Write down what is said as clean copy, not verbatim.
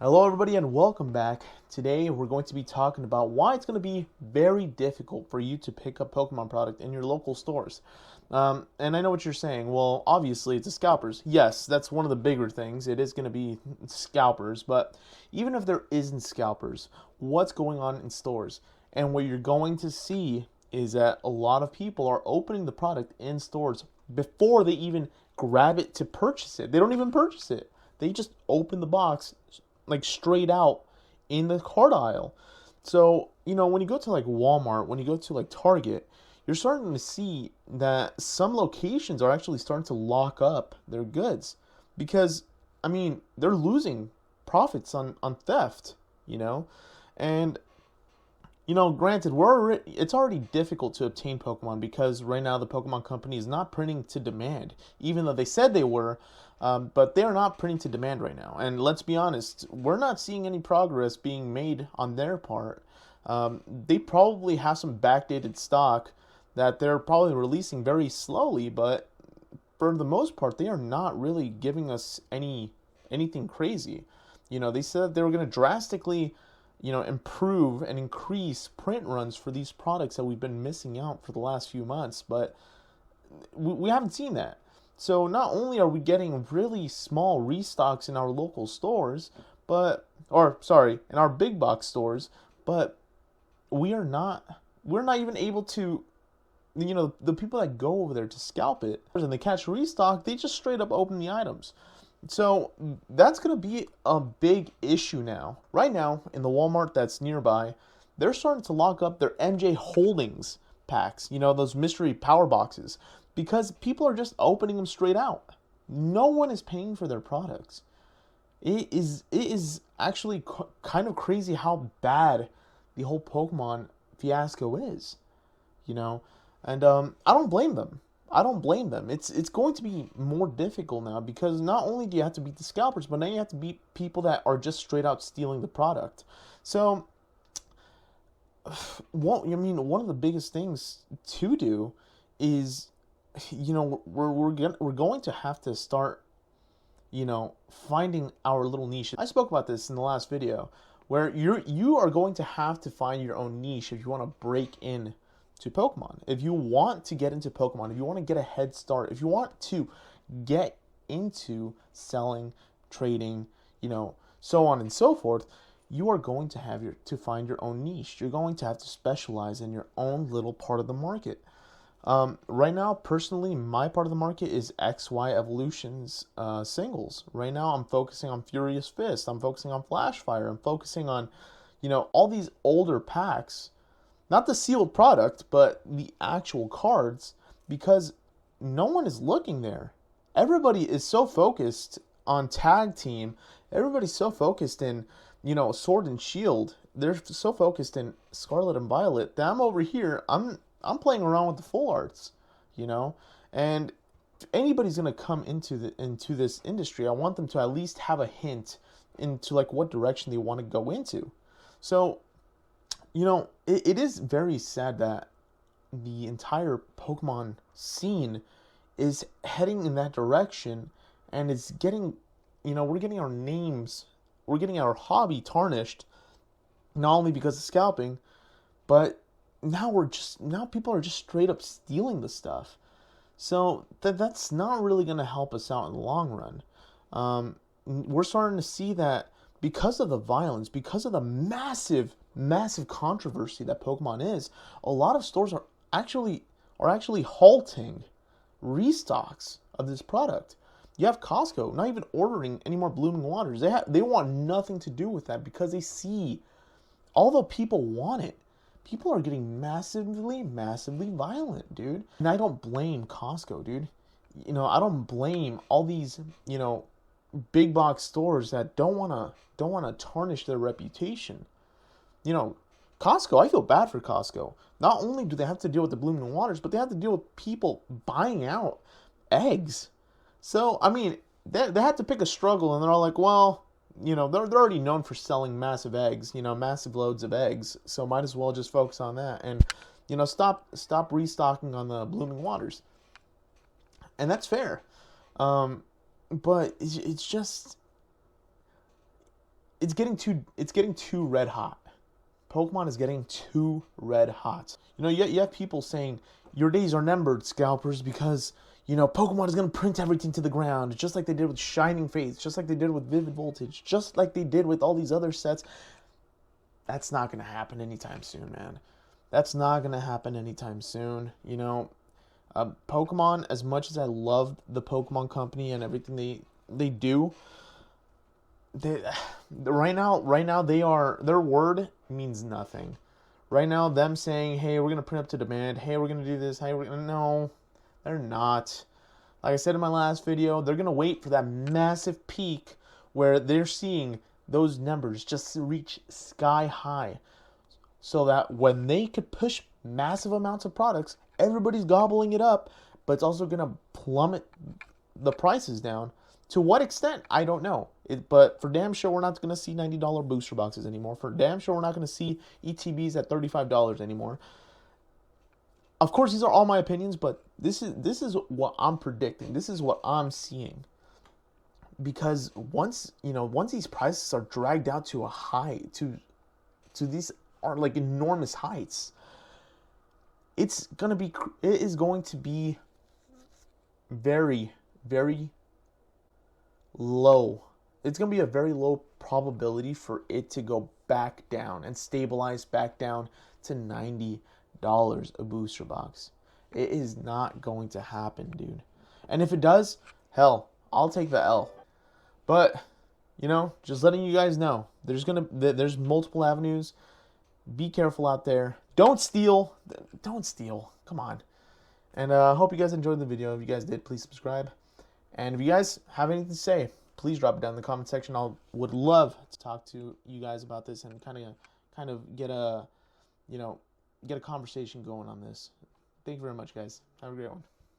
Hello, everybody, and welcome back. Today, we're going to be talking about why it's going to be very difficult for you to pick up Pokemon product in your local stores. And I know what you're saying. Well, obviously, it's the scalpers. Yes, that's one of the bigger things. It is going to be scalpers, but even if there isn't scalpers, what's going on in stores? And what you're going to see is that a lot of people are opening the product in stores before they even grab it to purchase it. They don't even purchase it. They just open the box like straight out in the cart aisle. So, when you go to like Walmart, when you go to like Target, you're starting to see that some locations are actually starting to lock up their goods because, they're losing profits on theft, you know? And granted, it's already difficult to obtain Pokemon because right now the Pokemon Company is not printing to demand, even though they said they were, but they are not printing to demand right now. And let's be honest, we're not seeing any progress being made on their part. They probably have some backdated stock that they're probably releasing very slowly, but for the most part, they are not really giving us anything crazy. They said they were going to drastically improve and increase print runs for these products that we've been missing out for the last few months, but we haven't seen that. So not only are we getting really small restocks in our local stores, in our big box stores, but we're not even able to, the people that go over there to scalp it and they catch restock, they just straight up open the items. So that's going to be a big issue now. Right now, in the Walmart that's nearby, they're starting to lock up their MJ Holdings packs, those mystery power boxes, because people are just opening them straight out. No one is paying for their products. It is actually kind of crazy how bad the whole Pokemon fiasco is, you know, and I don't blame them. I don't blame them. It's going to be more difficult now because not only do you have to beat the scalpers, but now you have to beat people that are just straight out stealing the product. So, one of the biggest things to do is, we're going to have to start, finding our little niche. I spoke about this in the last video, where you are going to have to find your own niche if you want to break in to Pokemon. If you want to get into Pokemon, if you want to get a head start, if you want to get into selling, trading, so on and so forth, you are going to have to find your own niche. You're going to have to specialize in your own little part of the market. Right now, personally, my part of the market is XY Evolution's singles. Right now, I'm focusing on Furious Fist. I'm focusing on Flash Fire. I'm focusing on, all these older packs. Not the sealed product, but the actual cards, because no one is looking there. Everybody is so focused on Tag Team. Everybody's so focused in, Sword and Shield. They're so focused in Scarlet and Violet that I'm over here. I'm playing around with the full arts, and if anybody's gonna come into this industry, I want them to at least have a hint into like what direction they want to go into. So, it is very sad that the entire Pokemon scene is heading in that direction, and it's getting, we're getting our names, we're getting our hobby tarnished, not only because of scalping, but now people are just straight up stealing the stuff. So that's not really going to help us out in the long run. We're starting to see that because of the violence, because of the massive, massive controversy that Pokemon is, a lot of stores are actually halting restocks of this product. You have Costco not even ordering any more Blooming Waters. They want nothing to do with that because they see, although people want it, people are getting massively, massively violent, dude. And I don't blame Costco, dude. I don't blame all these, big box stores that don't wanna tarnish their reputation. You know, Costco, I feel bad for Costco. Not only do they have to deal with the Blooming Waters, but they have to deal with people buying out eggs. So, they had to pick a struggle, and they're all like, well, they're already known for selling massive eggs, massive loads of eggs, so might as well just focus on that and, stop restocking on the Blooming Waters. And that's fair. But it's just, it's getting too red hot. Pokemon is getting too red hot. You know, you have people saying your days are numbered, scalpers, because you know Pokemon is gonna print everything to the ground, just like they did with Shining Faith, just like they did with Vivid Voltage, just like they did with all these other sets. That's not gonna happen anytime soon, man. That's not gonna happen anytime soon. You know, Pokemon, as much as I love the Pokemon Company and everything they do, right now their word means nothing. Right now, them saying, "Hey, we're gonna print up to demand. Hey, we're gonna do this. Hey, no, they're not." Like I said in my last video, they're gonna wait for that massive peak where they're seeing those numbers just reach sky high, so that when they could push massive amounts of products, everybody's gobbling it up, but it's also gonna plummet the prices down. To what extent, I don't know. But for damn sure, we're not going to see $90 booster boxes anymore. For damn sure, we're not going to see ETBs at $35 anymore. Of course, these are all my opinions, but this is what I'm predicting. This is what I'm seeing. Because once these prices are dragged out to a high, to these are like enormous heights, it is going to be very, very low. It's going to be a very low probability for it to go back down and stabilize back down to $90 a booster box. It is not going to happen, dude. And if it does, hell, I'll take the L. But, you know, just letting you guys know, there's multiple avenues. Be careful out there. Don't steal. Don't steal. Come on. And I hope you guys enjoyed the video. If you guys did, please subscribe. And if you guys have anything to say, please drop it down in the comment section. Would love to talk to you guys about this and kind of get a conversation going on this. Thank you very much, guys. Have a great one.